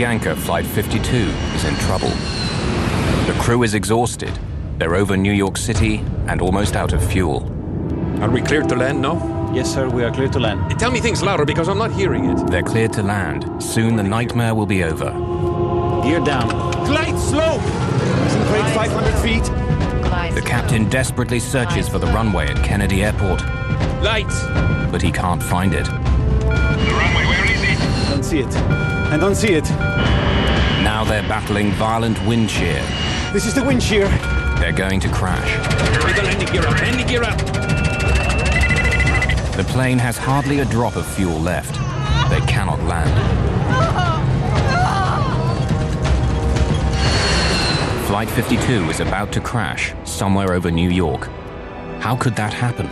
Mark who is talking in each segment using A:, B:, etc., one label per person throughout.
A: Avianca Flight 52 is in trouble. The crew is exhausted. They're over New York City and almost out of fuel.
B: Are we cleared to land now?
C: Yes, sir, we are clear to land.
B: Tell me things louder because I'm not hearing it.
A: They're cleared to land. Soon the nightmare will be over.
C: Gear down.
B: Glide slow! Concentrate 500 feet.
A: The captain desperately searches for the runway at Kennedy Airport,
B: Lights!
A: but he can't find it.
D: The runway, where is it?
C: I don't see it. I don't see it.
A: Now they're battling violent wind shear.
C: This is the wind shear.
A: They're going to crash.
B: With the landing gear up, landing gear up!
A: The plane has hardly a drop of fuel left. They cannot land. Flight 52 is about to crash somewhere over New York. How could that happen?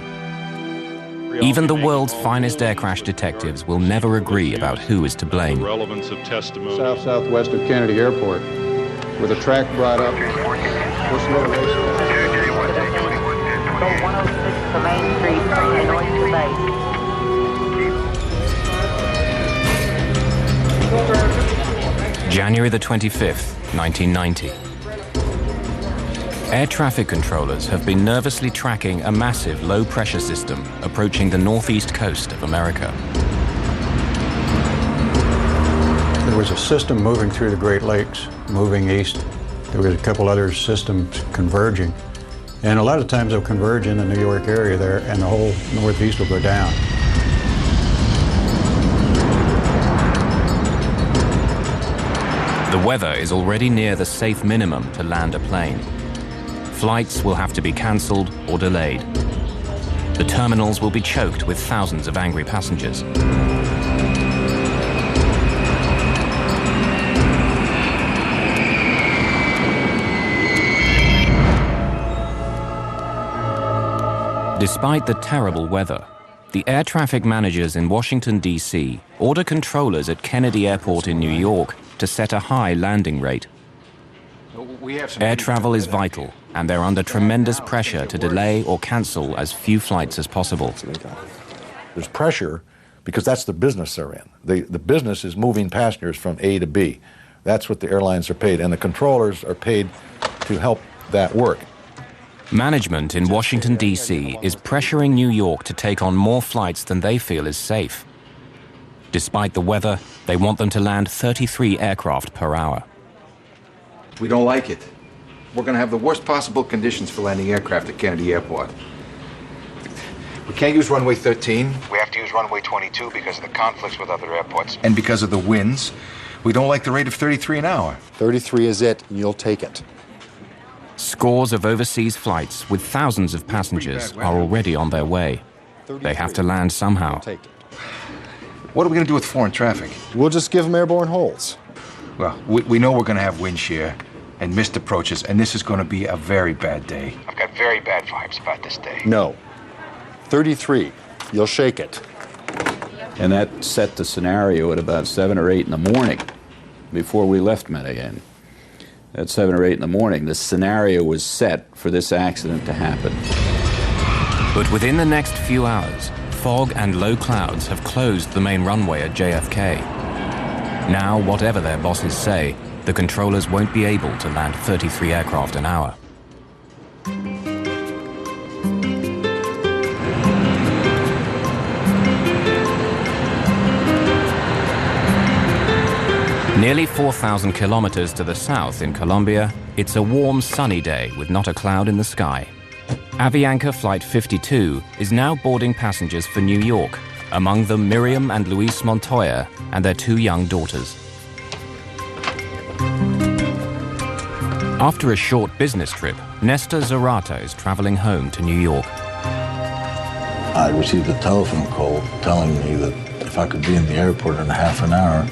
A: Even the world's finest air crash detectives will never agree about who is to blame.
E: Relevance of testimony.
F: Southwest of Kennedy Airport, with a track brought up.
G: Go 106 to Main Street, Illinois to base.
A: January the 25th, 1990. Air traffic controllers have been nervously tracking a massive low-pressure system approaching the northeast coast of America.
F: There was a system moving through the Great Lakes, moving east. There was a couple other systems converging. And a lot of times they'll converge in the New York area there, and the whole northeast will go down.
A: The weather is already near the safe minimum to land a plane. Flights will have to be cancelled or delayed. The terminals will be choked with thousands of angry passengers. Despite the terrible weather, the air traffic managers in Washington, D.C. order controllers at Kennedy Airport in New York to set a high landing rate. Air travel is vital, and they're under tremendous pressure to delay or cancel as few flights as possible.
H: There's pressure because that's the business they're in. The business is moving passengers from A to B. That's what the airlines are paid, and the controllers are paid to help that work.
A: Management in Washington, D.C. is pressuring New York to take on more flights than they feel is safe. Despite the weather, they want them to land 33 aircraft per hour.
I: We don't like it. We're going to have the worst possible conditions for landing aircraft at Kennedy Airport. We can't use runway 13.
D: We have to use runway 22 because of the conflicts with other airports.
I: And because of the winds, we don't like the rate of 33 an hour.
J: 33 is it, and you'll take it.
A: Scores of overseas flights with thousands of passengers are already on their way. They have to land somehow.
I: What are we going to do with foreign traffic?
J: We'll just give them airborne holes.
I: Well, we know we're going to have wind shear and missed approaches, and this is going to be a very bad day.
D: I've got very bad vibes about this day.
J: No. 33. You'll shake it.
K: And that set the scenario at about 7 or 8 in the morning before we left Medellin. At 7 or 8 in the morning, the scenario was set for this accident to happen.
A: But within the next few hours, fog and low clouds have closed the main runway at JFK. Now, whatever their bosses say, the controllers won't be able to land 33 aircraft an hour. Nearly 4,000 kilometers to the south in Colombia, it's a warm, sunny day with not a cloud in the sky. Avianca Flight 52 is now boarding passengers for New York, among them Miriam and Luis Montoya and their 2 young daughters. After a short business trip, Nestor Zarata is traveling home to New York.
L: I received a telephone call telling me that if I could be in the airport in half an hour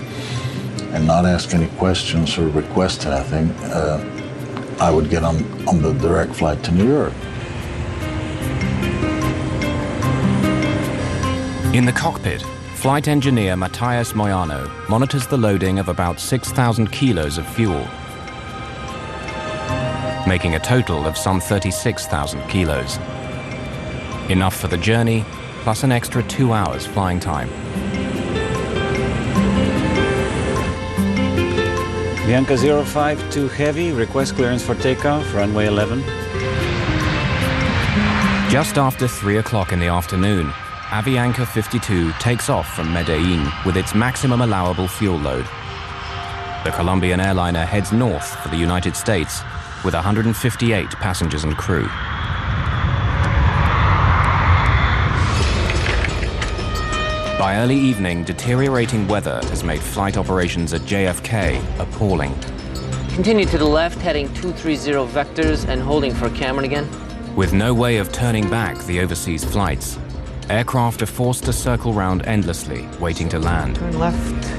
L: and not ask any questions or request anything, I would get on the direct flight to New York.
A: In the cockpit, flight engineer Matthias Moyano monitors the loading of about 6,000 kilos of fuel, making a total of some 36,000 kilos. Enough for the journey, plus an extra 2 hours flying time.
C: Avianca 052 Heavy, request clearance for takeoff, runway 11.
A: Just after 3 o'clock in the afternoon, Avianca 52 takes off from Medellin with its maximum allowable fuel load. The Colombian airliner heads north for the United States with 158 passengers and crew. By early evening, deteriorating weather has made flight operations at JFK appalling.
E: Continue to the left, heading 230 vectors and holding for Cameron again.
A: With no way of turning back the overseas flights, aircraft are forced to circle round endlessly, waiting to land.
M: Turn left.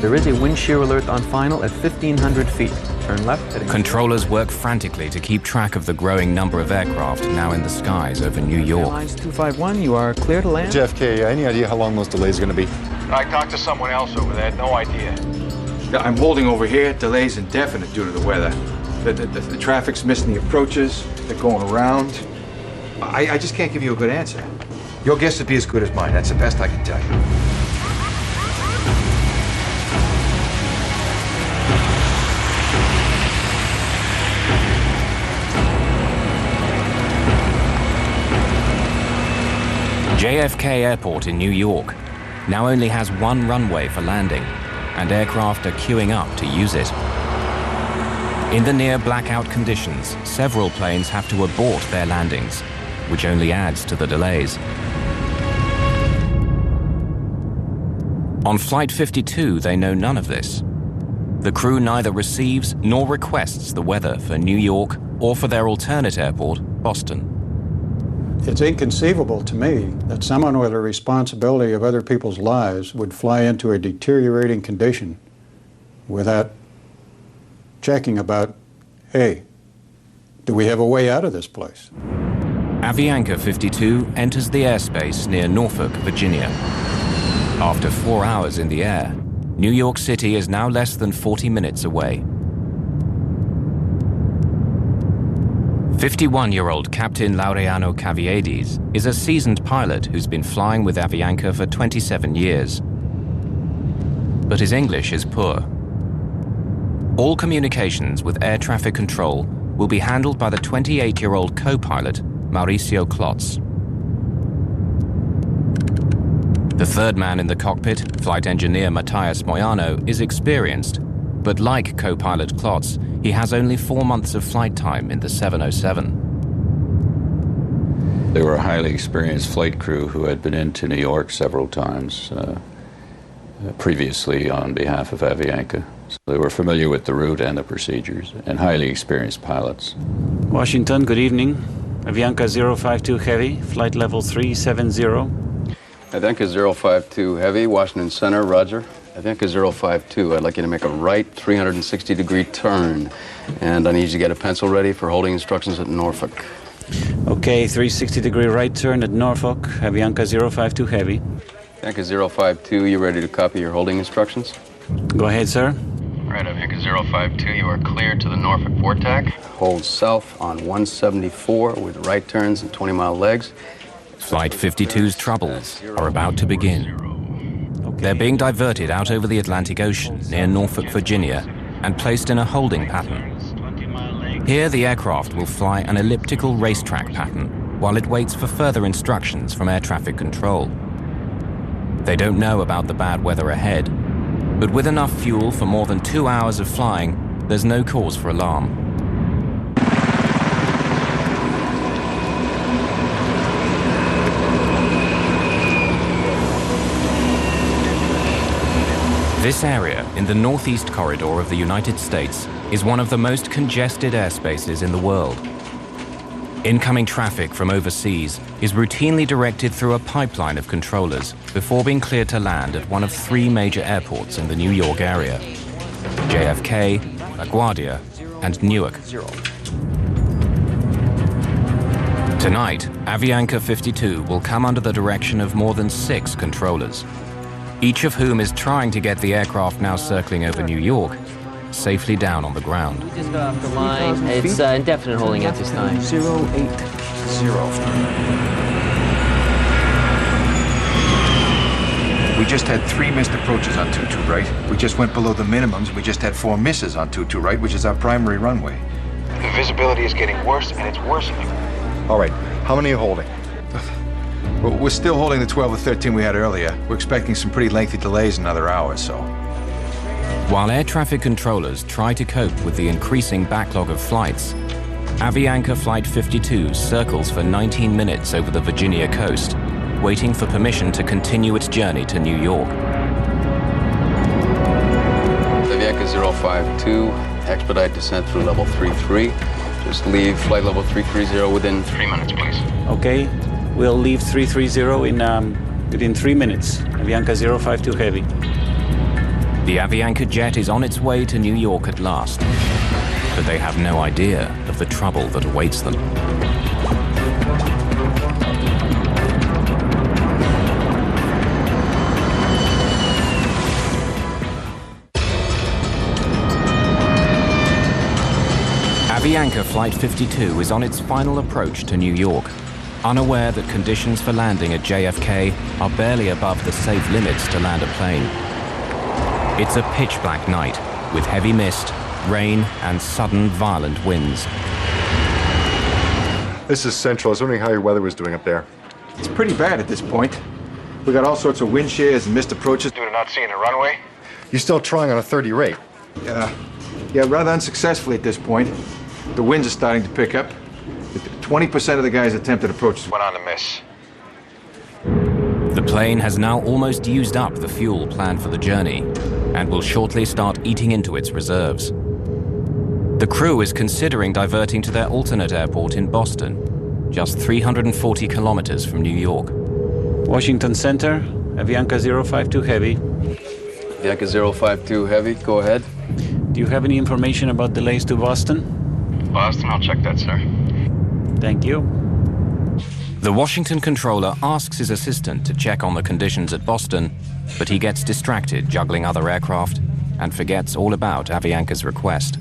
M: There is a wind shear alert on final at 1,500 feet. Turn left. Heading
A: Controllers work frantically to keep track of the growing number of aircraft now in the skies over New York.
M: Airlines 251, you are clear to land.
J: JFK, any idea how long those delays are going to be?
D: I talked to someone else over there, no idea.
I: I'm holding over here. Delay's indefinite due to the weather. The traffic's missing the approaches. They're going around. I just can't give you a good answer. Your guess would be as good as mine. That's the best I can tell you.
A: JFK Airport in New York now only has one runway for landing, and aircraft are queuing up to use it. In the near blackout conditions, several planes have to abort their landings, which only adds to the delays. On Flight 52, they know none of this. The crew neither receives nor requests the weather for New York or for their alternate airport, Boston.
F: It's inconceivable to me that someone with a responsibility of other people's lives would fly into a deteriorating condition without checking about, hey, do we have a way out of this place?
A: Avianca 52 enters the airspace near Norfolk, Virginia. After 4 hours in the air, New York City is now less than 40 minutes away. 51-year-old Captain Laureano Caviedes is a seasoned pilot who's been flying with Avianca for 27 years. But his English is poor. All communications with air traffic control will be handled by the 28-year-old co-pilot, Mauricio Klotz. The third man in the cockpit, flight engineer Matthias Moyano, is experienced, but like co-pilot Klotz, he has only 4 months of flight time in the 707.
K: They were a highly experienced flight crew who had been into New York several times previously on behalf of Avianca. So they were familiar with the route and the procedures, and highly experienced pilots.
C: Washington, good evening. Avianca 052 Heavy, flight level 370.
N: Avianca 052 Heavy, Washington Center, roger. Avianca 052, I'd like you to make a right 360-degree turn. And I need you to get a pencil ready for holding instructions at Norfolk.
C: Okay, 360-degree right turn at Norfolk, Avianca 052 Heavy.
N: Avianca 052, you ready to copy your holding instructions?
C: Go ahead, sir.
N: All right, Avianca 052, you are cleared to the Norfolk VORTAC. Hold south on 174 with right turns and 20-mile legs.
A: Flight 52's troubles are about to begin. They're being diverted out over the Atlantic Ocean near Norfolk, Virginia, and placed in a holding pattern. Here, the aircraft will fly an elliptical racetrack pattern while it waits for further instructions from air traffic control. They don't know about the bad weather ahead, but with enough fuel for more than 2 hours of flying, there's no cause for alarm. This area in the northeast corridor of the United States is one of the most congested airspaces in the world. Incoming traffic from overseas is routinely directed through a pipeline of controllers before being cleared to land at one of 3 major airports in the New York area: JFK, LaGuardia, and Newark. Tonight, Avianca 52 will come under the direction of more than 6 controllers, each of whom is trying to get the aircraft now circling over New York safely down on the ground.
E: We just got off the line. It's indefinite holding at this time.
M: 080.
C: We
I: we just had 3 missed approaches on 22 right. We just went below the minimums. We just had 4 misses on 22 right, which is our primary runway.
D: The visibility is getting worse, and it's worsening.
J: All right, how many are you holding?
I: Well, we're still holding the 12 or 13 we had earlier. We're expecting some pretty lengthy delays in another hour or so.
A: While air traffic controllers try to cope with the increasing backlog of flights, Avianca Flight 52 circles for 19 minutes over the Virginia coast, waiting for permission to continue its journey to New York.
N: Avianca 052, expedite descent through level 33. Just leave flight level 330 within 3 minutes, please.
C: Okay, we'll leave 330 within 3 minutes. Avianca 052 Heavy.
A: The Avianca jet is on its way to New York at last, but they have no idea of the trouble that awaits them. Avianca Flight 52 is on its final approach to New York, unaware that conditions for landing at JFK are barely above the safe limits to land a plane. It's a pitch-black night with heavy mist, rain, and sudden violent winds.
J: This is Central. I was wondering how your weather was doing up there.
I: It's pretty bad at this point. We got all sorts of wind shears and missed approaches.
D: Due to not seeing a runway?
J: You're still trying on a 30 rate?
I: Yeah, rather unsuccessfully at this point. The winds are starting to pick up. 20% of the guys' attempted approaches
D: went on to miss.
A: The plane has now almost used up the fuel planned for the journey and will shortly start eating into its reserves. The crew is considering diverting to their alternate airport in Boston, just 340 kilometers from New York.
C: Washington Center, Avianca 052 Heavy.
N: Avianca 052 Heavy, go ahead.
C: Do you have any information about delays to Boston?
D: Boston, I'll check that, sir.
C: Thank you.
A: The Washington controller asks his assistant to check on the conditions at Boston, but he gets distracted juggling other aircraft and forgets all about Avianca's request.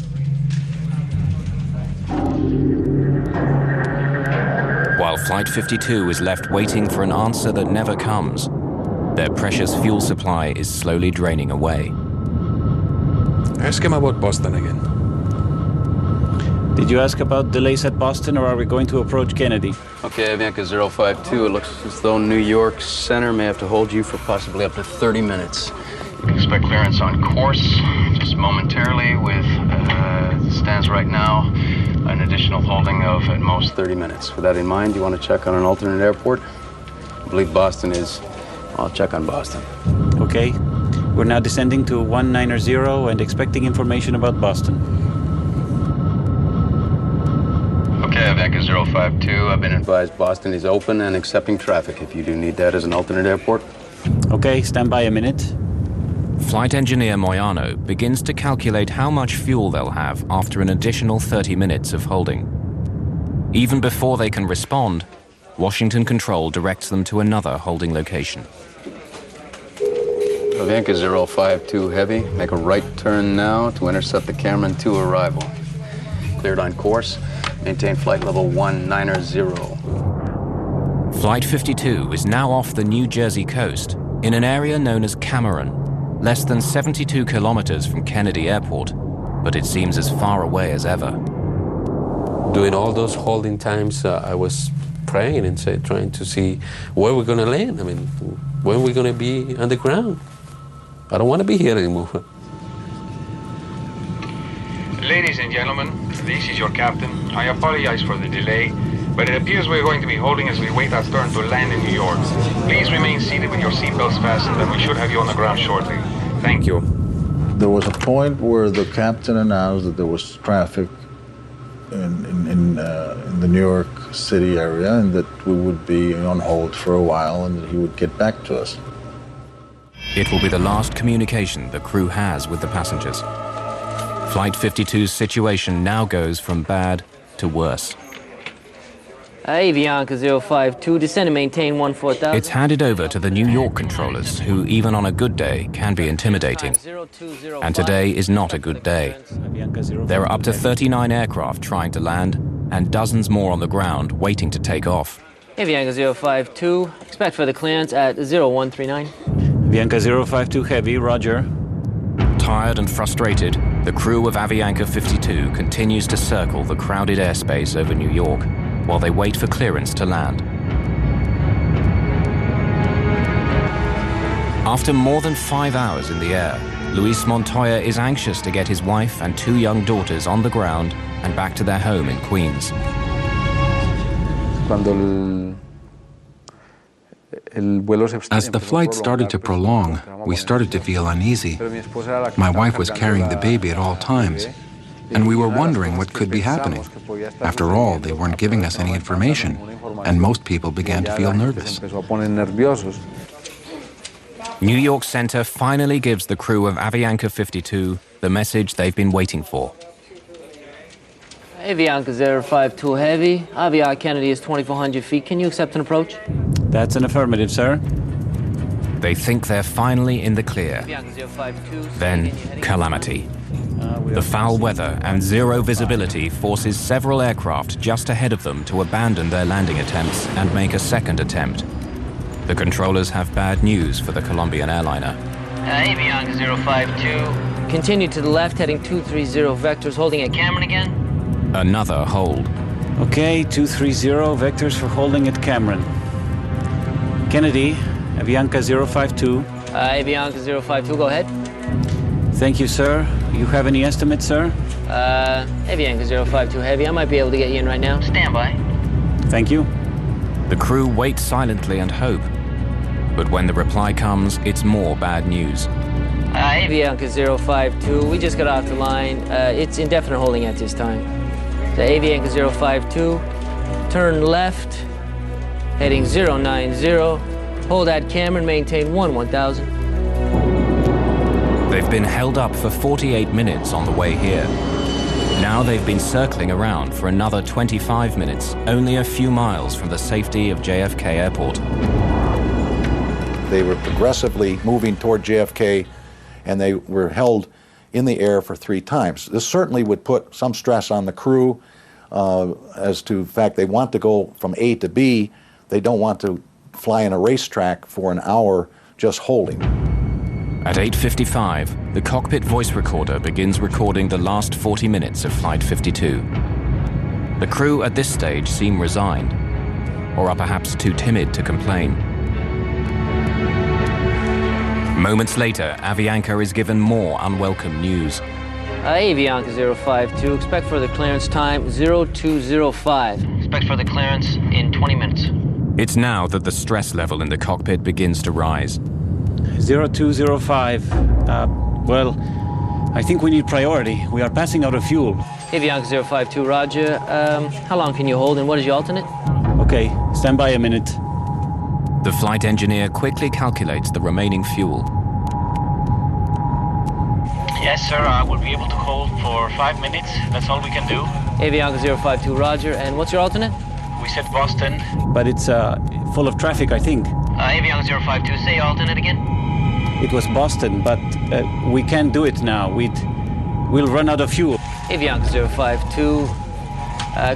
A: While Flight 52 is left waiting for an answer that never comes, their precious fuel supply is slowly draining away.
O: Ask him about Boston again.
C: Did you ask about delays at Boston, or are we going to approach Kennedy?
N: Okay, Avianca 052, it looks as though New York Center may have to hold you for possibly up to 30 minutes. You can expect clearance on course just momentarily with, stands right now, an additional holding of at most 30 minutes. With that in mind, you want to check on an alternate airport? I believe Boston is. I'll check on Boston.
C: Okay. We're now descending to 190 and expecting information about Boston.
N: Okay, Avianca 052, I've been advised Boston is open and accepting traffic if you do need that as an alternate airport.
C: Okay, stand by a minute.
A: Flight engineer Moyano begins to calculate how much fuel they'll have after an additional 30 minutes of holding. Even before they can respond, Washington Control directs them to another holding location.
N: Avianca 052 Heavy, make a right turn now to intercept the Cameron 2 arrival. Cleared on course, maintain flight level 190.
A: Flight 52 is now off the New Jersey coast in an area known as Cameron, less than 72 kilometers from Kennedy Airport, but it seems as far away as ever.
O: During all those holding times, I was praying and trying to see where we're going to land. I mean, when we're going to be on the ground. I don't want to be here anymore.
P: Ladies and gentlemen, this is your captain. I apologize for the delay, but it appears we're going to be holding as we wait our turn to land in New York. Please remain seated with your seatbelts fastened, and we should have you on the ground shortly. Thank you.
L: There was a point where the captain announced that there was traffic in the New York City area and that we would be on hold for a while and that he would get back to us.
A: It will be the last communication the crew has with the passengers. Flight 52's situation now goes from bad to worse.
E: Avianca 052, descend and maintain 14,000.
A: It's handed over to the New York controllers, who even on a good day can be intimidating. And today is not a good day. There are up to 39 aircraft trying to land and dozens more on the ground waiting to take off.
E: Avianca 052, expect further clearance at 0139.
C: Avianca 052 Heavy, roger.
A: Tired and frustrated, the crew of Avianca 52 continues to circle the crowded airspace over New York while they wait for clearance to land. After more than 5 hours in the air, Luis Montoya is anxious to get his wife and 2 young daughters on the ground and back to their home in Queens.
Q: As the flight started to prolong, we started to feel uneasy. My wife was carrying the baby at all times, and we were wondering what could be happening. After all, they weren't giving us any information, and most people began to feel nervous.
A: New York Center finally gives the crew of Avianca 52 the message they've been waiting for.
E: Avianca 052 Heavy, Aviar Kennedy is 2,400 feet. Can you accept an approach?
C: That's an affirmative, sir.
A: They think they're finally in the clear.
E: Avianca 052.
A: Then, calamity. The foul weather and zero visibility forces several aircraft just ahead of them to abandon their landing attempts and make a second attempt. The controllers have bad news for the Colombian airliner.
E: Avianca 052. Continue to the left, heading 230 vectors, holding at Cameron again.
A: Another hold.
C: Okay, 230 vectors for holding at Cameron. Kennedy, Avianca 052.
E: Avianca 052, go ahead.
C: Thank you, sir. You have any estimates, sir?
E: Avianca 052 Heavy, I might be able to get you in right now. Stand by.
C: Thank you.
A: The crew wait silently and hope. But when the reply comes, it's more bad news.
E: Avianca 052, we just got off the line. It's indefinite holding at this time. The Avianca 052, turn left, heading 090, hold at Cameron, maintain 1000.
A: They've been held up for 48 minutes on the way here. Now they've been circling around for another 25 minutes, only a few miles from the safety of JFK Airport.
H: They were progressively moving toward JFK, and they were held in the air for 3 times. This certainly would put some stress on the crew as to the fact they want to go from A to B. They don't want to fly in a racetrack for an hour just holding.
A: At 8:55, the cockpit voice recorder begins recording the last 40 minutes of Flight 52. The crew at this stage seem resigned, or are perhaps too timid to complain. Moments later, Avianca is given more unwelcome news.
E: Avianca 052, expect further clearance time 0205. Expect further clearance in 20 minutes.
A: It's now that the stress level in the cockpit begins to rise.
C: 0205. Well, I think we need priority. We are passing out of fuel.
E: Avianca 052, roger. How long can you hold and what is your alternate?
C: Okay, stand by a minute.
A: The flight engineer quickly calculates the remaining fuel.
R: Yes, sir, I will be able to hold for 5 minutes. That's all we can do.
E: Avianca 052, roger. And what's your alternate?
R: We said Boston.
C: But it's full of traffic, I think.
E: Avianca 052, say alternate again.
C: It was Boston, but we can't do it now. We'll run out of fuel.
E: Avianca 052,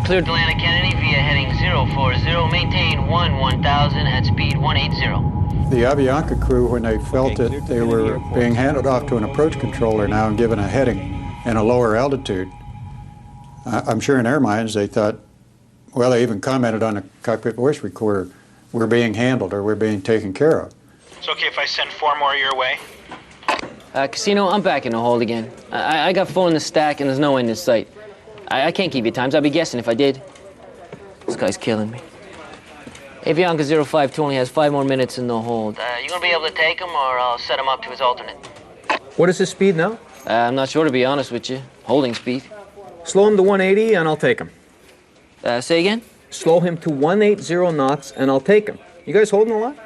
E: cleared to land at Kennedy via heading 040, maintain 1000 at speed 180.
F: The Avianca crew, when they felt it, they were being handed off to an approach controller now and given a heading and a lower altitude. I'm sure in their minds they thought, well, they even commented on the cockpit voice recorder, we're being handled or we're being taken care of.
R: It's okay if I send 4 more your way?
E: Casino, I'm back in the hold again. I got 4 in the stack and there's no end in sight. I can't keep you times. I'd be guessing if I did. This guy's killing me. Avianca 052 only has 5 more minutes in the hold. You gonna be able to take him or I'll set him up to his alternate?
M: What is his speed now?
E: I'm not sure, to be honest with you. Holding speed.
M: Slow him to 180 and I'll take him.
E: Say again?
M: Slow him to 180 knots and I'll take him. You guys holding a lot?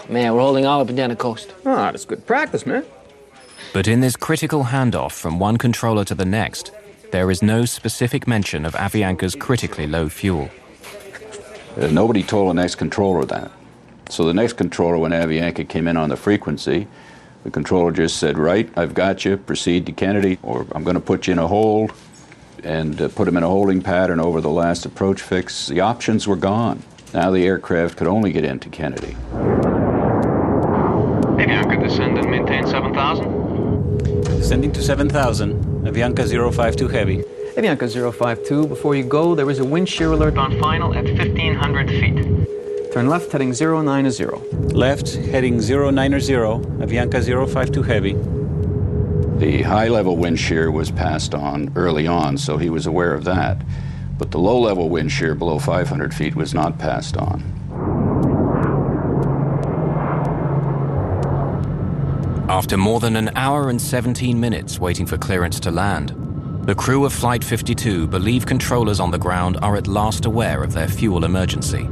E: Man, we're holding all up and down the coast.
M: Ah, that's good practice, man.
A: But in this critical handoff from one controller to the next, there is no specific mention of Avianca's critically low fuel.
K: Nobody told the next controller that. So the next controller, when Avianca came in on the frequency, the controller just said, right, I've got you, proceed to Kennedy, or I'm going to put you in a hold, and put him in a holding pattern over the last approach fix. The options were gone. Now the aircraft could only get into Kennedy.
R: Avianca
P: descend and maintain 7,000.
C: Descending to 7,000, Avianca 052 Heavy.
M: Avianca 052, before you go, there is a wind shear alert
R: On final at 1,500 feet.
M: Turn left, heading 090.
C: Left, heading 090, Avianca 052 Heavy.
K: The high-level wind shear was passed on early on, so he was aware of that. But the low-level wind shear below 500 feet was not passed on.
A: After more than an hour and 17 minutes waiting for clearance to land, the crew of Flight 52 believe controllers on the ground are at last aware of their fuel emergency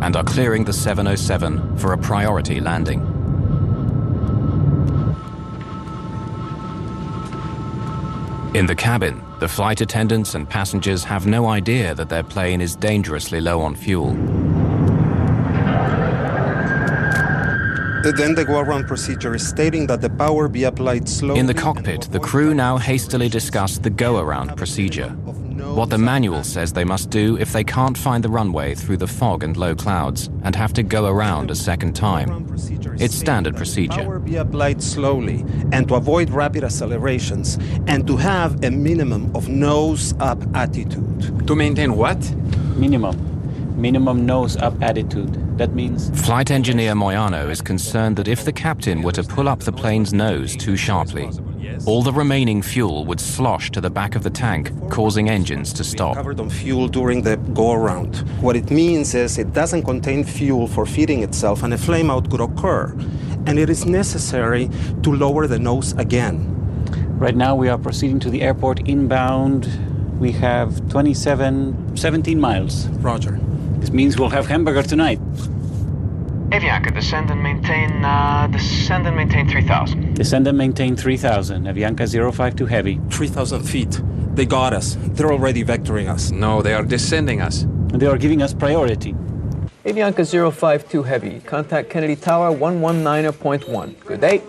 A: and are clearing the 707 for a priority landing. In the cabin, the flight attendants and passengers have no idea that their plane is dangerously low on fuel.
S: Then the go-around procedure is stating that the power be applied slowly.
A: In the cockpit, the crew now hastily discuss the go-around procedure, what the manual says they must do if they can't find the runway through the fog and low clouds and have to go around a second time. It's standard procedure.
S: Power be applied slowly and to avoid rapid accelerations and to have a minimum of nose-up attitude.
Q: To maintain what?
C: Minimum nose-up attitude. That means...
A: Flight engineer Moyano is concerned that if the captain were to pull up the plane's nose too sharply, all the remaining fuel would slosh to the back of the tank, causing engines to stop.
S: Covered on fuel during the go-around. What it means is it doesn't contain fuel for feeding itself and a flameout could occur. And it is necessary to lower the nose again.
C: Right now we are proceeding to the airport inbound. We have 17 miles.
S: Roger.
C: This means we'll have hamburger tonight.
R: Avianca, descend and maintain 3,000.
C: Descend and maintain 3,000. Avianca 052 Heavy.
S: 3,000 feet. They got us. They're already vectoring us.
Q: No, they are descending us.
C: And they are giving us priority.
M: Avianca 052 Heavy, contact Kennedy Tower 119.1. Good day.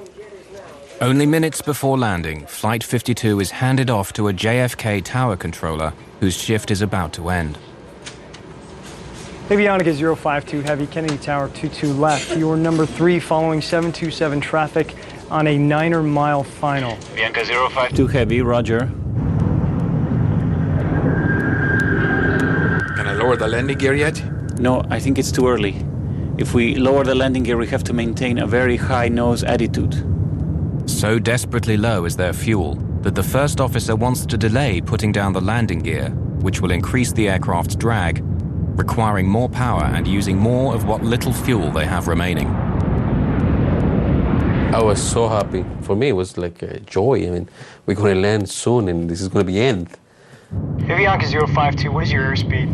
A: Only minutes before landing, Flight 52 is handed off to a JFK tower controller whose shift is about to end.
T: Avianca 052 Heavy, Kennedy Tower 22 left. You are number 3 following 727 traffic on a 9-mile final.
R: Avianca 052
C: Heavy, roger.
Q: Can I lower the landing gear yet?
C: No, I think it's too early. If we lower the landing gear, we have to maintain a very high nose attitude.
A: So desperately low is their fuel that the first officer wants to delay putting down the landing gear, which will increase the aircraft's drag, requiring more power and using more of what little fuel they have remaining.
O: I was so happy. For me, it was like a joy. I mean, we're going to land soon and this is going to be end.
R: Avianca 052, what is your airspeed?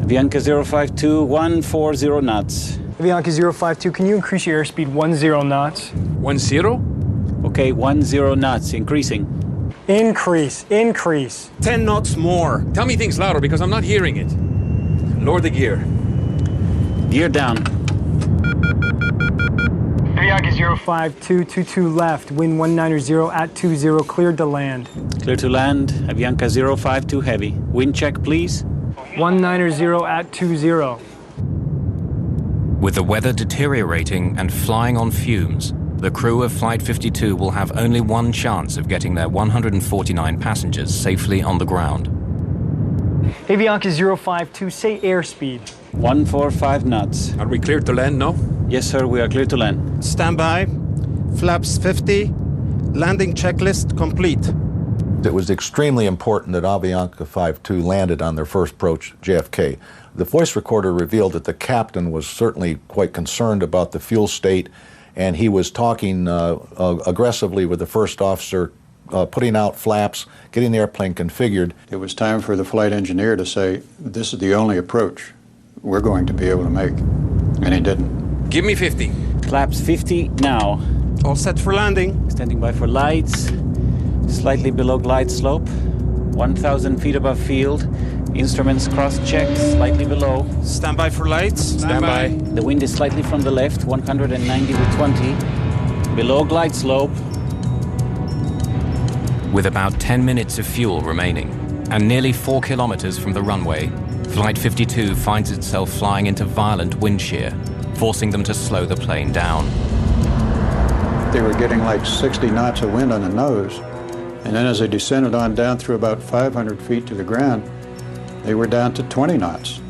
C: Avianca 052, 140 knots.
T: Avianca 052, can you increase your airspeed 10 knots?
Q: 10?
C: Okay, 10 knots, increasing.
T: Increase.
S: 10 knots more.
Q: Tell me things louder because I'm not hearing it. Lower the gear.
C: Gear down.
R: Avianca
T: 052, 22 left, wind 190 at 20, cleared to land.
C: Clear to land, Avianca 052 Heavy. Wind check, please.
T: 190 at 20.
A: With the weather deteriorating and flying on fumes, the crew of Flight 52 will have only one chance of getting their 149 passengers safely on the ground.
T: Avianca 052, say airspeed.
C: 145 knots.
Q: Are we cleared to land, no?
C: Yes, sir, we are clear to land.
S: Stand by. Flaps 50. Landing checklist complete.
H: It was extremely important that Avianca 52 landed on their first approach, JFK. The voice recorder revealed that the captain was certainly quite concerned about the fuel state, and he was talking aggressively with the first officer, putting out flaps, getting the airplane configured.
F: It was time for the flight engineer to say, this is the only approach we're going to be able to make, and he didn't.
Q: Give me 50.
C: Flaps 50 now.
S: All set for landing.
C: Standing by for lights. Slightly below glide slope. 1,000 feet above field. Instruments cross-checked, slightly below.
S: Stand by for lights.
Q: Stand by.
C: The wind is slightly from the left, 190 with 20. Below glide slope.
A: With about 10 minutes of fuel remaining and nearly 4 kilometers from the runway, Flight 52 finds itself flying into violent wind shear, forcing them to slow the plane down.
F: they were getting like 60 knots of wind on the nose. And then as they descended on down through about 500 feet to the ground, they were down to 20 knots.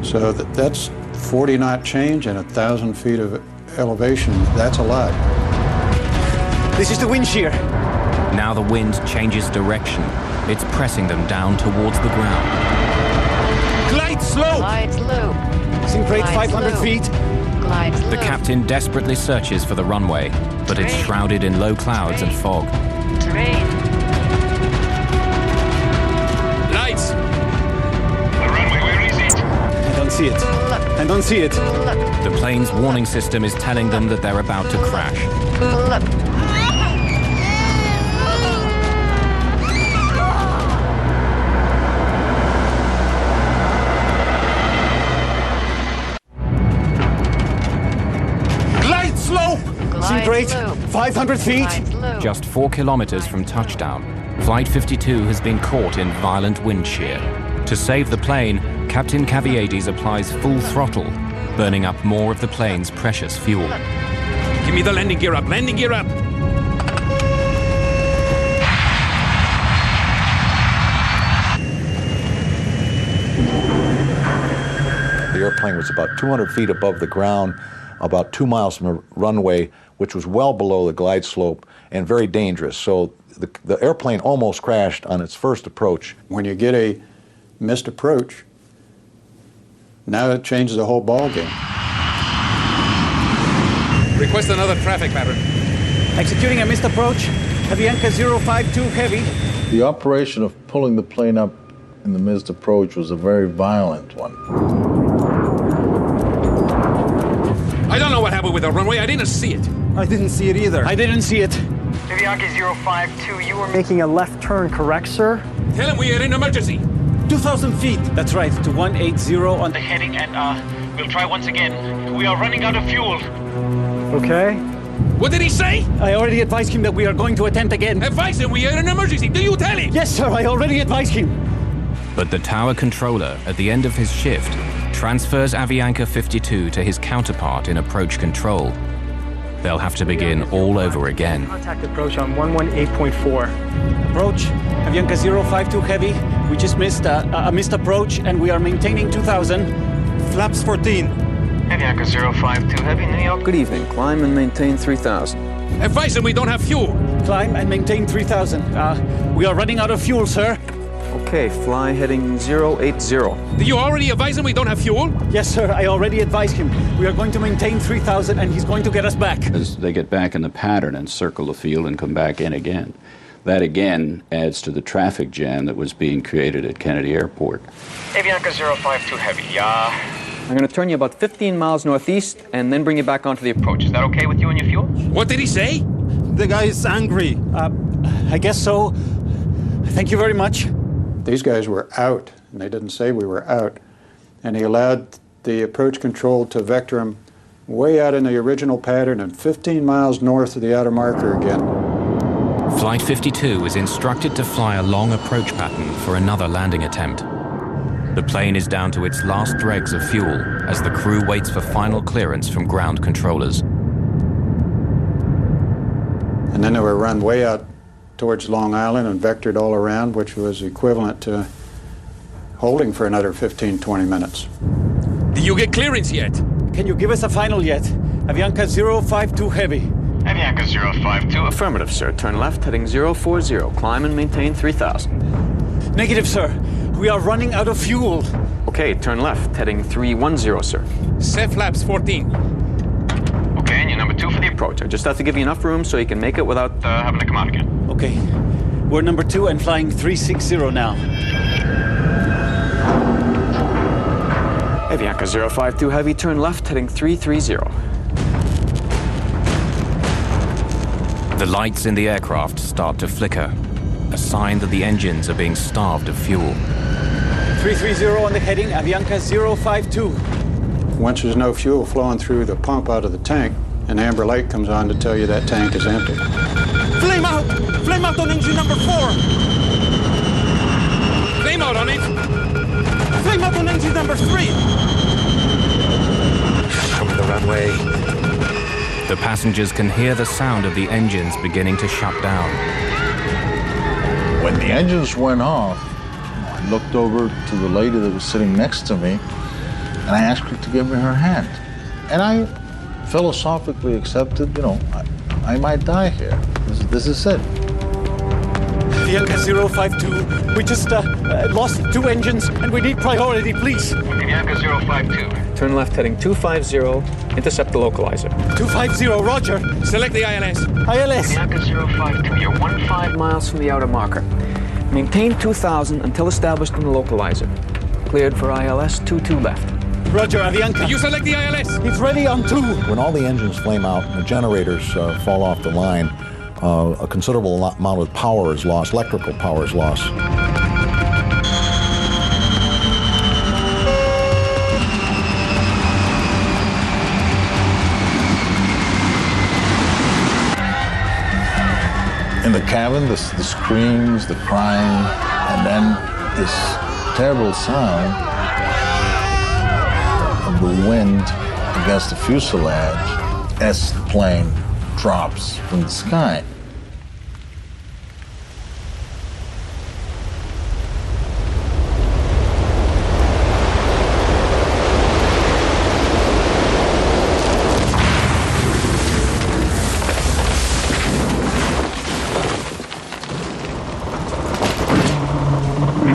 F: So that's 40 knot change and 1,000 feet of elevation. That's a lot.
B: This is the wind shear.
A: Now the wind changes direction. It's pressing them down towards the ground.
B: Glide slope.
G: Glide slope.
B: Sink rate
G: Glide
B: 500
G: slope.
B: feet.
G: Glide slope.
A: The captain desperately searches for the runway, but it's shrouded in low clouds and fog.
G: Terrain.
P: Lights. The runway, where is it?
B: I don't see it. I don't see it.
A: The plane's warning system is telling them that they're about to crash.
B: Glide slope. Sink rate 500 feet.
A: Just 4 kilometers from touchdown, Flight 52 has been caught in violent wind shear. To save the plane, Captain Caviades applies full throttle, burning up more of the plane's precious fuel.
O: Give me the landing gear up, landing gear up!
H: The airplane was about 200 feet above the ground, about 2 miles from the runway, which was well below the glide slope and very dangerous. So the airplane almost crashed on its first approach.
F: When you get a missed approach, now it changes the whole ball game.
O: Request another traffic pattern.
B: Executing a missed approach. Avianca 052 heavy.
L: The operation of pulling the plane up in the missed approach was a very violent one.
O: I don't know what happened with the runway. I didn't see it.
B: I didn't see it either. I didn't see it.
R: Avianca 052, you were
T: Making a left turn, correct, sir?
O: Tell him we are in emergency.
B: 2,000 feet. That's right, to 180 on
R: the heading, and we'll try once again. We are running out of fuel.
T: Okay.
O: What did he say?
B: I already advised him that we are going to attempt again.
O: Advise him we are in emergency. Do you tell him?
B: Yes, sir, I already advised him.
A: But the tower controller, at the end of his shift, transfers Avianca 52 to his counterpart in approach control. They'll have to begin all over again.
T: Contact approach on 118.4.
B: Approach, Avianca 052 heavy. We just missed a missed approach and we are maintaining 2,000. Flaps 14.
R: Avianca 052 heavy, New York.
M: Good evening. Climb and maintain 3,000.
O: Advise him we don't have fuel.
B: Climb and maintain 3,000. We are running out of fuel, sir.
M: Okay, fly heading 080.
O: Did you already advise him we don't have fuel?
B: Yes, sir, I already advised him. We are going to maintain 3,000 and he's going to get us back.
K: As they get back in the pattern and circle the field and come back in again. That again adds to the traffic jam that was being created at Kennedy Airport.
R: Avianca 052 heavy,
M: I'm going to turn you about 15 miles northeast and then bring you back onto the approach.
R: Is that okay with you and your fuel?
O: What did he say?
B: The guy is angry. I guess so. Thank you very much.
F: These guys were out, and they didn't say we were out. And he allowed the approach control to vector them way out in the original pattern and 15 miles north of the outer marker again.
A: Flight 52 is instructed to fly a long approach pattern for another landing attempt. The plane is down to its last dregs of fuel as the crew waits for final clearance from ground controllers.
F: And then they were run way out towards Long Island and vectored all around, which was equivalent to holding for another 15-20 minutes.
O: Did you get clearance yet?
B: Can you give us a final yet? Avianca 052 heavy.
R: Avianca 052.
M: Affirmative, sir. Turn left, heading 040. Climb and maintain 3,000.
B: Negative, sir. We are running out of fuel.
M: Okay, turn left, heading 310, sir.
O: Set flaps 14.
R: Okay, and you're number 2 for the
M: Approach. I just have to give you enough room so you can make it without
R: having to come out again.
B: Okay. We're number 2 and flying 360 now.
M: Avianca 052 heavy, turn left, heading 330.
A: The lights in the aircraft start to flicker, a sign that the engines are being starved of fuel.
B: 330 on the heading, Avianca 052.
F: Once there's no fuel flowing through the pump out of the tank, an amber light comes on to tell you that tank is empty.
B: Flame out! Flame out on engine number 4!
O: Flame out on it!
B: Flame out on engine number 3!
O: Come to the runway.
A: The passengers can hear the sound of the engines beginning to shut down.
L: When the engines went off, I looked over to the lady that was sitting next to me, and I asked her to give me her hand. And I philosophically accepted, I might die here. This is it.
B: Bianca 052, we just lost 2 engines and we need priority, please.
P: Bianca 052.
M: Turn left heading 250, intercept the localizer.
B: 250, roger.
P: Select the ILS.
B: ILS.
R: Bianca 052, you're 15
M: miles from the outer marker. Maintain 2000 until established in the localizer. Cleared for ILS 22 left.
B: Roger, Avianca.
P: You select the ILS.
B: It's ready on 2.
H: When all the engines flame out and the generators fall off the line, a considerable amount of power is lost, electrical power is lost.
L: In the cabin, the screams, the crying, and then this terrible sound of the wind against the fuselage as the plane drops from the sky.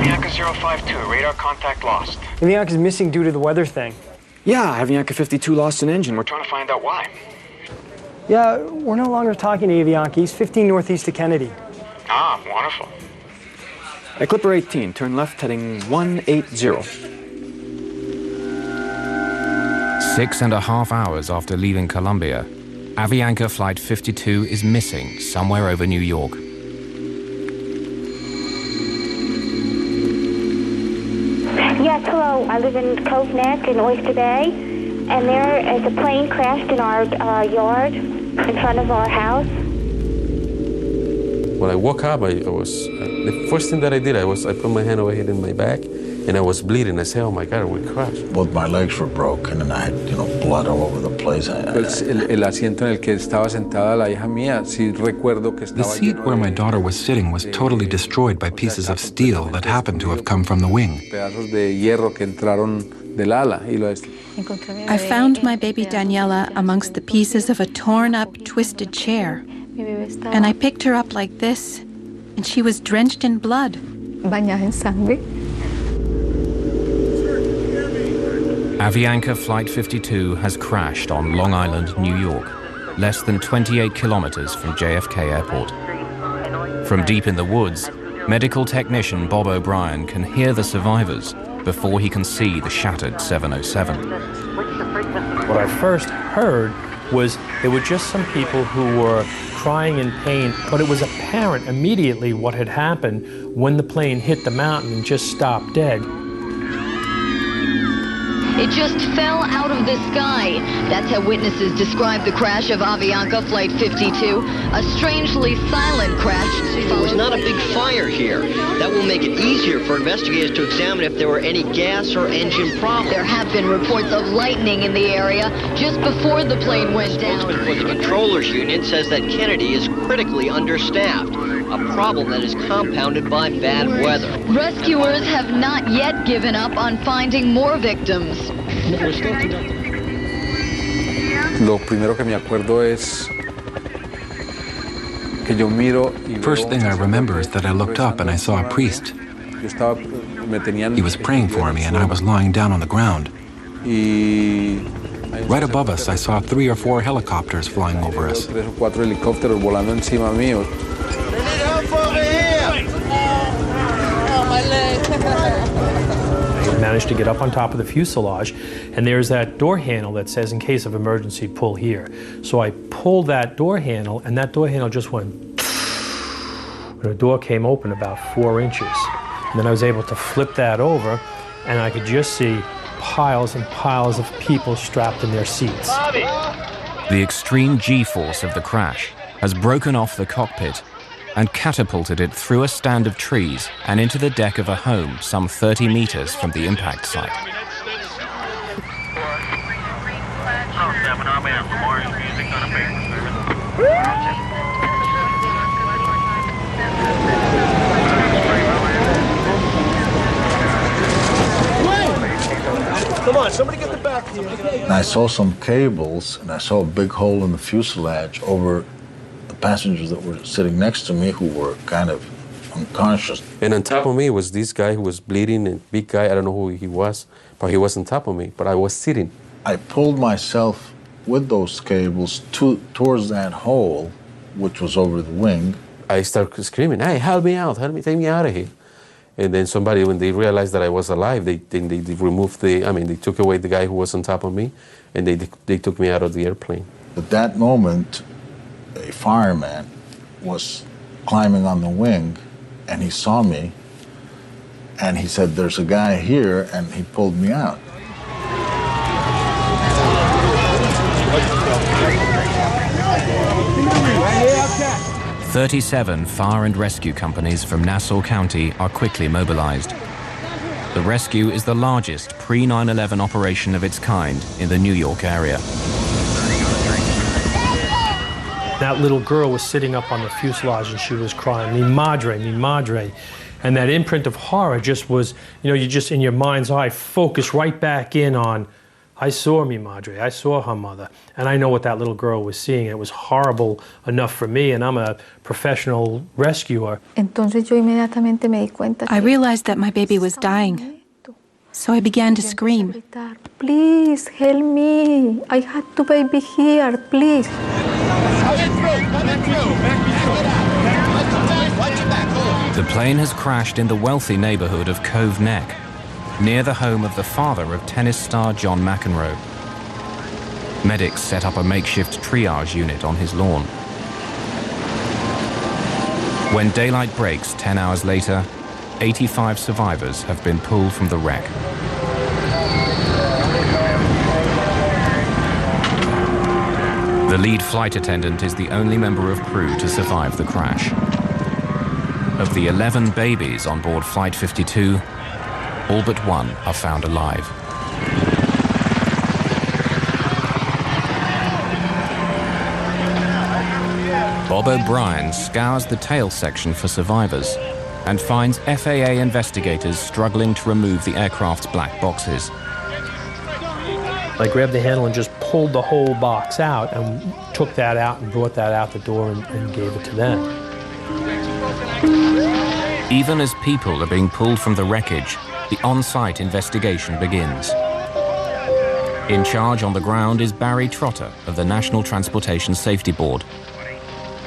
R: Bianca 052, radar contact lost.
T: Avianca's missing due to the weather thing.
M: Yeah, Avianca 52 lost an engine. We're
R: Trying to find out why.
T: Yeah, we're no longer talking to Avianca. He's 15 northeast of Kennedy.
R: Ah, wonderful.
M: At Clipper 18, turn left heading 180.
A: 6.5 hours after leaving Colombia, Avianca Flight 52 is missing somewhere over New York.
U: Yes, hello. I live in Cove Neck in Oyster Bay, and there is a plane crashed in our yard in front of our house.
O: When I woke up, the first thing that I did, I put my hand over here in my back, and I was bleeding. I said, "Oh my God, we crashed."
L: Both my legs were broken, and I had, blood all over the place.
V: El asiento en el que estaba sentada la hija mía, sí recuerdo que
Q: The
V: estaba
Q: seat where my daughter was sitting was totally destroyed by pieces of steel that happened to have come from the wing.
V: pedazos de hierro que entraron del ala y
W: I found my baby Daniela amongst the pieces of a torn-up, twisted chair. And I picked her up like this, and she was drenched in blood.
G: Bañada en sangre.
A: Avianca Flight 52 has crashed on Long Island, New York, less than 28 kilometers from JFK Airport. From deep in the woods, medical technician Bob O'Brien can hear the survivors before he can see the shattered 707.
X: What I first heard was there were just some people who were crying in pain, but it was apparent immediately what had happened when the plane hit the mountain and just stopped dead.
Y: It just fell out of the sky. That's how witnesses describe the crash of Avianca Flight 52. A strangely silent crash.
Z: There was not a big fire here. That will make it easier for investigators to examine if there were any gas or engine problems.
Y: There have been reports of lightning in the area just before the plane went down.
Z: The spokesman for the controllers union says that Kennedy is critically understaffed, a problem that is compounded by bad weather.
Y: Rescuers have not yet given up on finding more victims.
V: Lo primero que me acuerdo es que yo miro y
Q: First thing I remember is that I looked up and I saw a priest. He was praying for me and I was lying down on the ground. Right above us, I saw 3 or 4 helicopters flying over us.
V: 3 o 4 helicópteros volando encima mío.
X: I managed to get up on top of the fuselage, and there's that door handle that says, in case of emergency, pull here. So I pulled that door handle, and that door handle just went, and the door came open about 4 inches. And then I was able to flip that over, and I could just see piles and piles of people strapped in their seats.
A: The extreme G-force of the crash has broken off the cockpit and catapulted it through a stand of trees and into the deck of a home some 30 meters from the impact site.
D: Come on, somebody get the back here.
L: And I saw some cables, and I saw a big hole in the fuselage over the passengers that were sitting next to me who were kind of unconscious.
O: And on top of me was this guy who was bleeding, a big guy, I don't know who he was, but he was on top of me, but I was sitting.
L: I pulled myself with those cables towards that hole, which was over the wing.
O: I started screaming, hey, help me out, help me, take me out of here. And then somebody, when they realized that I was alive, they removed they took away the guy who was on top of me, and they took me out of the airplane.
L: At that moment, a fireman was climbing on the wing, and he saw me, and he said, there's a guy here, and he pulled me out.
A: Right, 37 fire and rescue companies from Nassau County are quickly mobilized. The rescue is the largest pre-9/11 operation of its kind in the New York area.
X: That little girl was sitting up on the fuselage and she was crying, mi madre, mi madre. And that imprint of horror just was, you just in your mind's eye focus right back in on, I saw mi madre, I saw her mother, and I know what that little girl was seeing. It was horrible enough for me, and I'm a professional rescuer.
W: I realized that my baby was dying, so I began to scream.
U: Please help me. I had the baby here, please.
A: The plane has crashed in the wealthy neighborhood of Cove Neck, near the home of the father of tennis star John McEnroe. Medics set up a makeshift triage unit on his lawn. When daylight breaks 10 hours later, 85 survivors have been pulled from the wreck. The lead flight attendant is the only member of crew to survive the crash. Of the 11 babies on board Flight 52, all but one are found alive. Bob O'Brien scours the tail section for survivors and finds FAA investigators struggling to remove the aircraft's black boxes.
X: I grabbed the handle and just pulled the whole box out and took that out and brought that out the door and gave it to them.
A: Even as people are being pulled from the wreckage, the on-site investigation begins. In charge on the ground is Barry Trotter of the National Transportation Safety Board.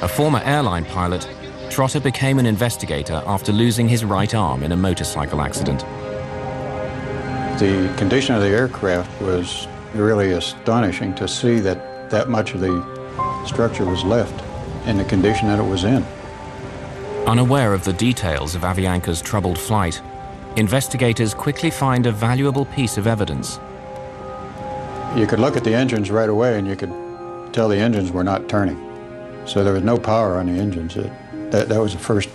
A: A former airline pilot, Trotter became an investigator after losing his right arm in a motorcycle accident.
F: The condition of the aircraft was really astonishing to see that that much of the structure was left in the condition that it was in.
A: Unaware of the details of Avianca's troubled flight, investigators quickly find a valuable piece of evidence.
F: You could look at the engines right away and you could tell the engines were not turning. So there was no power on the engines. That was the first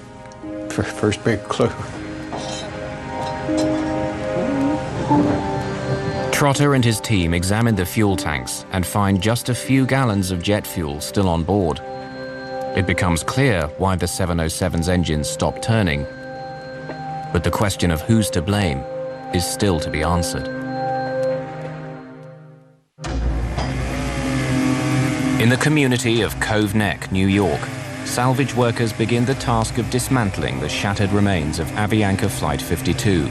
F: big clue.
A: Trotter and his team examine the fuel tanks and find just a few gallons of jet fuel still on board. It becomes clear why the 707's engines stopped turning, but the question of who's to blame is still to be answered. In the community of Cove Neck, New York, salvage workers begin the task of dismantling the shattered remains of Avianca Flight 52.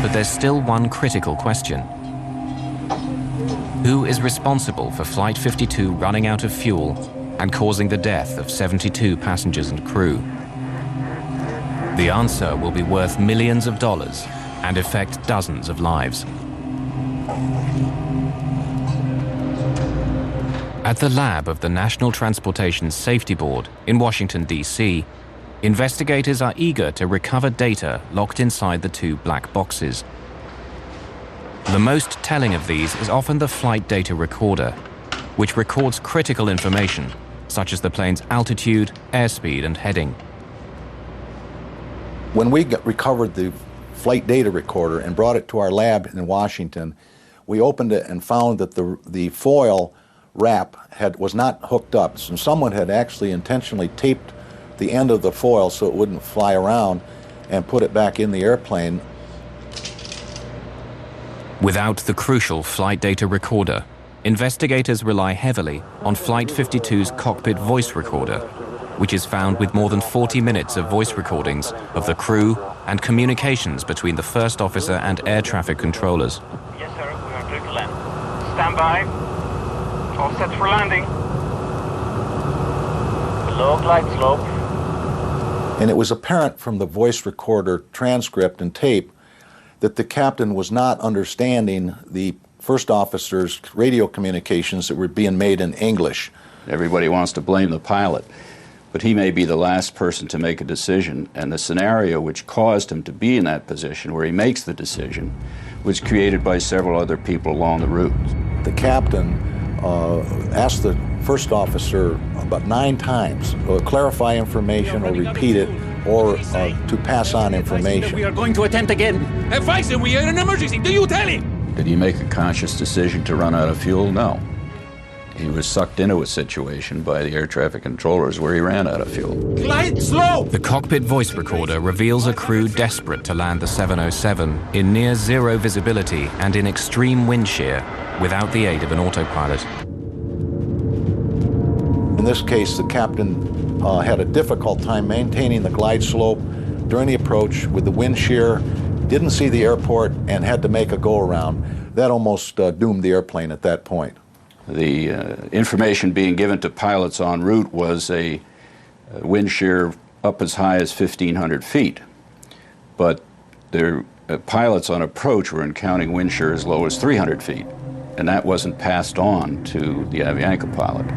A: But there's still one critical question. Who is responsible for Flight 52 running out of fuel and causing the death of 72 passengers and crew? The answer will be worth millions of dollars and affect dozens of lives. At the lab of the National Transportation Safety Board in Washington, D.C., investigators are eager to recover data locked inside the two black boxes. The most telling of these is often the flight data recorder, which records critical information, such as the plane's altitude, airspeed, and heading.
H: When we recovered the flight data recorder and brought it to our lab in Washington, we opened it and found that the foil wrap was not hooked up. So someone had actually intentionally taped the end of the foil so it wouldn't fly around and put it back in the airplane.
A: Without the crucial flight data recorder, investigators rely heavily on Flight 52's cockpit voice recorder, which is found with more than 40 minutes of voice recordings of the crew and communications between the first officer and air traffic controllers.
R: Yes, sir. We are clear to land. Stand by. All set for landing. Below glide slope.
H: And it was apparent from the voice recorder transcript and tape that the captain was not understanding the first officer's radio communications that were being made in English.
K: Everybody wants to blame the pilot, but he may be the last person to make a decision, and the scenario which caused him to be in that position where he makes the decision was created by several other people along the route.
H: The captain asked the first officer about 9 times to clarify information or repeat it or to pass on information.
B: We are going to attempt again.
C: Advise we are in an emergency. Do you tell him?
K: Did he make a conscious decision to run out of fuel? No. He was sucked into a situation by the air traffic controllers where he ran out of fuel.
C: Glide slow!
A: The cockpit voice recorder reveals a crew desperate to land the 707 in near zero visibility and in extreme wind shear without the aid of an autopilot.
H: In this case, the captain had a difficult time maintaining the glide slope during the approach with the wind shear, didn't see the airport, and had to make a go-around. That almost doomed the airplane at that point.
K: The information being given to pilots en route was a wind shear up as high as 1,500 feet. But their pilots on approach were encountering wind shear as low as 300 feet. And that wasn't passed on to the Avianca pilot.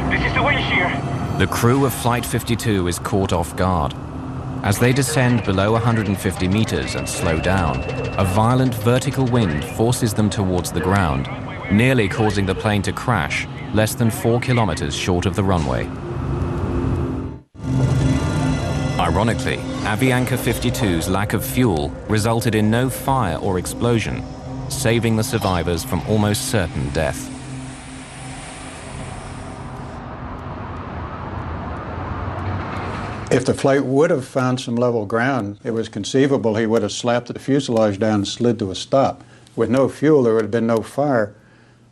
R: This is the wind shear.
A: The crew of Flight 52 is caught off guard. As they descend below 150 meters and slow down, a violent vertical wind forces them towards the ground, nearly causing the plane to crash less than 4 kilometers short of the runway. Ironically, Avianca 52's lack of fuel resulted in no fire or explosion, saving the survivors from almost certain death.
F: If the flight would have found some level ground, it was conceivable he would have slapped the fuselage down and slid to a stop. With no fuel, there would have been no fire.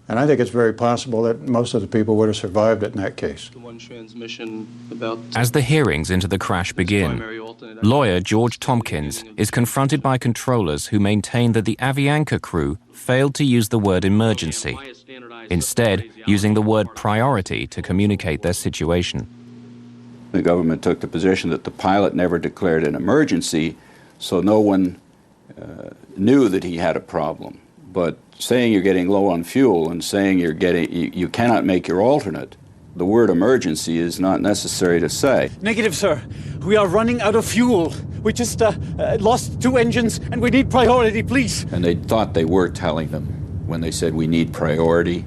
F: And I think it's very possible that most of the people would have survived it in that case.
A: As the hearings into the crash begin, lawyer George Tompkins is confronted by controllers who maintain that the Avianca crew failed to use the word emergency, instead using the word priority to communicate their situation.
K: The government took the position that the pilot never declared an emergency, so no one knew that he had a problem. But saying you're getting low on fuel and saying you cannot make your alternate, the word emergency is not necessary to say.
B: Negative, sir. We are running out of fuel. We just lost 2 engines and we need priority, please.
K: And they thought they were telling them when they said we need priority.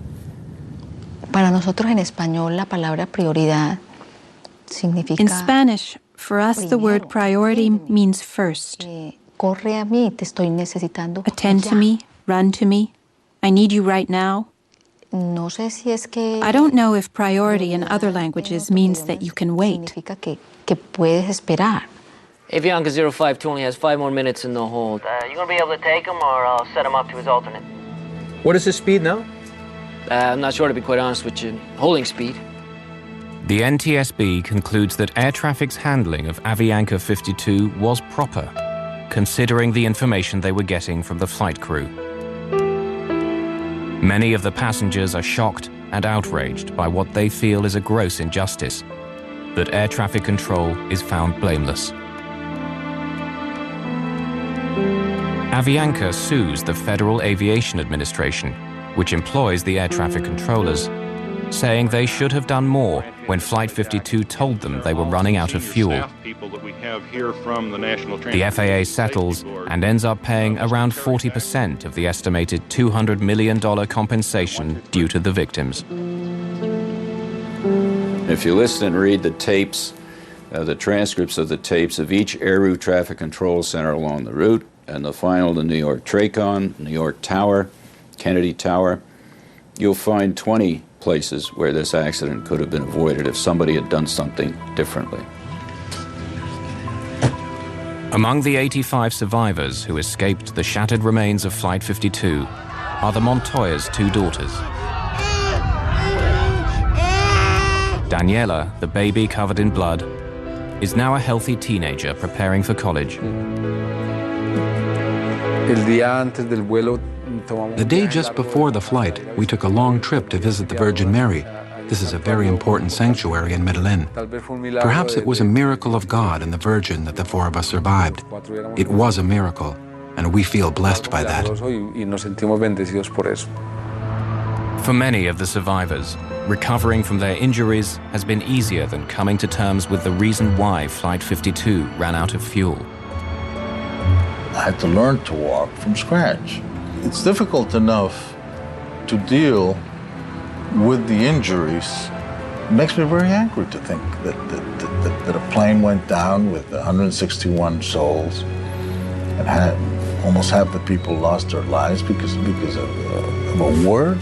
G: Para nosotros en español la palabra prioridad significa.
W: In Spanish, for us the word priority means first.
G: Corre a mí, te estoy necesitando.
W: Attend to me, run to me. I need you right now.
G: No sé si es que
W: I don't know if priority in other languages means that you can wait.
G: Significa que puedes esperar.
E: Avianca 052 only has 5 more minutes in the hold.
R: You gonna be able to take him, or I'll set him up to his alternate?
M: What is his speed now?
E: I'm not sure, to be quite honest with you. Holding speed.
A: The NTSB concludes that air traffic's handling of Avianca 52 was proper, considering the information they were getting from the flight crew. Many of the passengers are shocked and outraged by what they feel is a gross injustice, but air traffic control is found blameless. Avianca sues the Federal Aviation Administration, which employs the air traffic controllers, saying they should have done more when Flight 52 told them they were running out of fuel. The FAA settles and ends up paying around 40% of the estimated $200 million compensation due to the victims.
K: If you listen and read the tapes, the transcripts of the tapes of each air route traffic control center along the route, and the final, the New York Tracon, New York Tower, Kennedy Tower. You'll find 20 places where this accident could have been avoided if somebody had done something differently.
A: Among the 85 survivors who escaped the shattered remains of Flight 52 are the Montoya's two daughters. Daniela, the baby covered in blood, is now a healthy teenager preparing for college.
Q: The day just before the flight, we took a long trip to visit the Virgin Mary. This is a very important sanctuary in Medellin. Perhaps it was a miracle of God and the Virgin that the four of us survived. It was a miracle, and we feel blessed by that.
A: For many of the survivors, recovering from their injuries has been easier than coming to terms with the reason why Flight 52 ran out of fuel.
L: I had to learn to walk from scratch. It's difficult enough to deal with the injuries. It makes me very angry to think that a plane went down with 161 souls and almost half the people lost their lives because of a word.